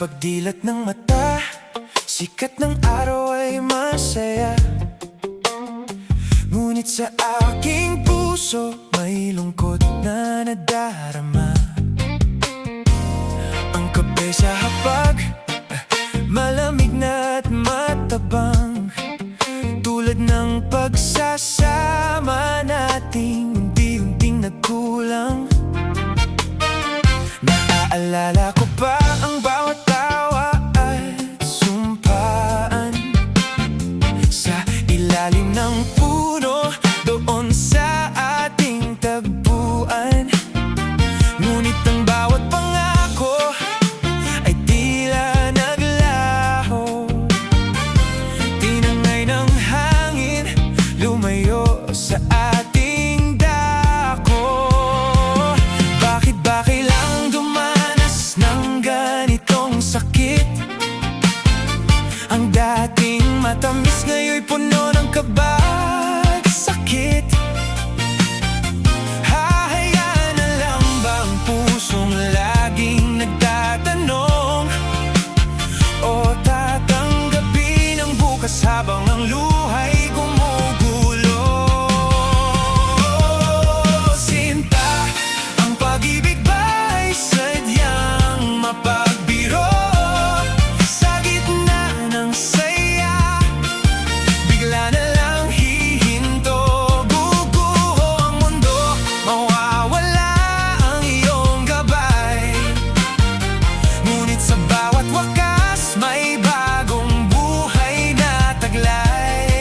pagdilat ng mata, sikat ng araw ay masaya. Ngunit sa aking puso may lungkot na nadarama. Ang kape sa hapag, malamig na at matabang, tulad ng pagsasama nating unti-unting nagkulang. Naaalala ko pa ang bawat tawa at sumpaan sa ilalim ng puno doon sa ating tagpuan. Ngunit ang bawat pangako ay tila naglaho, tinangay ng hangin, lumayo sa ating dako. Bakit ba kailang dumanas ng ganitong sakit? Ang dating matamis ngayon'y puno ng kaba at sakit. Hahayaan na lang ba ang pusong laging nagtatanong, o tatanggapin ang bukas habang ang luha'y gumugulo? Sinta, ang pag-ibig ba'y sadyang mapagbiro? Sa gitna ng saya, bigla na lang hihinto. Guguho ang mundo, mawawala ang iyong gabay. Ngunit sa bawat wakas, may bagong buhay na taglay.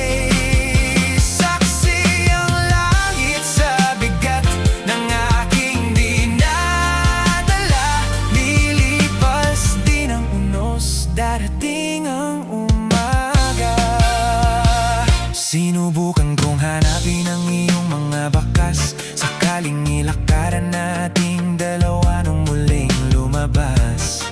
Saksi ang langit sa bigat ng aking dinadala. Lilipas din ang unos, darating ang umaga. Sinubukan kong hanapin ang iyong mga bakas, sakaling nilakaran nating dalawa nung muling lumabas.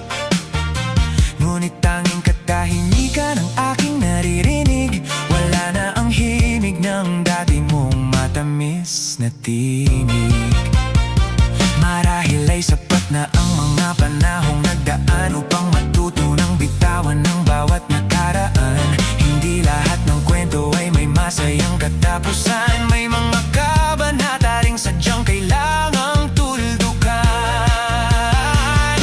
Ngunit tanging katahimikan ang aking naririnig, wala na ang himig ng dati mong matamis na tinig. Marahil ay sapat na ang mga panahong nagdaan upang matuto ng bitawan ng bawat nakaraan. Hindi lahat ng kwento ay may masayang katapusan, may mga kabanata ring sadyang kailangang tuldukan.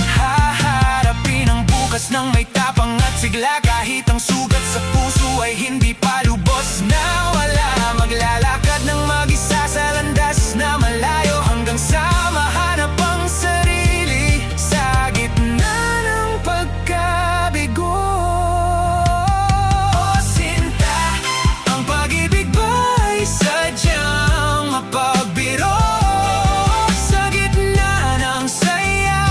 Haharapin ang bukas ng may tapang at sigla, kahit ang sugat sa puso ay hindi pa lubos na wala. Maglalakad ng mag-isa sa landas na malayo hanggang sa mahanap ang sarili sa gitna ng pagkabigo. O sinta, ang pag-ibig ba'y sadyang mapagbiro? Sa gitna ng saya,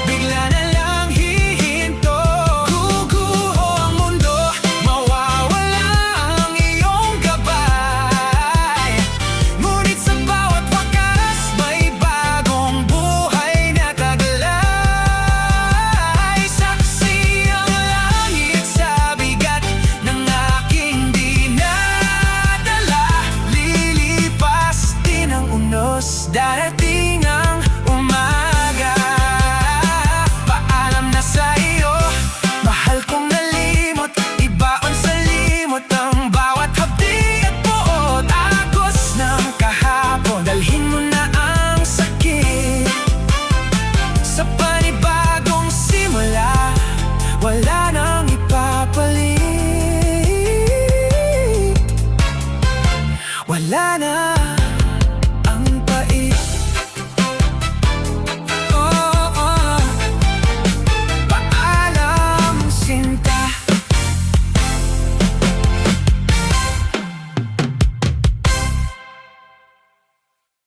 bigla na lang hihinto. Guguho ang mundo, mawawala ang iyong gabay. Ngunit sa bawat wakas, may bagong buhay na taglay. Saksi ang langit sa bigat ng aking dinadala. Lilipas din ang unos, darating ang umaga. Paalam na sa iyo, mahal kong nalimot, ibaon sa limot ang bawat hapdi at buot. Agos ng kahapon, dalhin mo na ang sakit. Sa panibagong simula, wala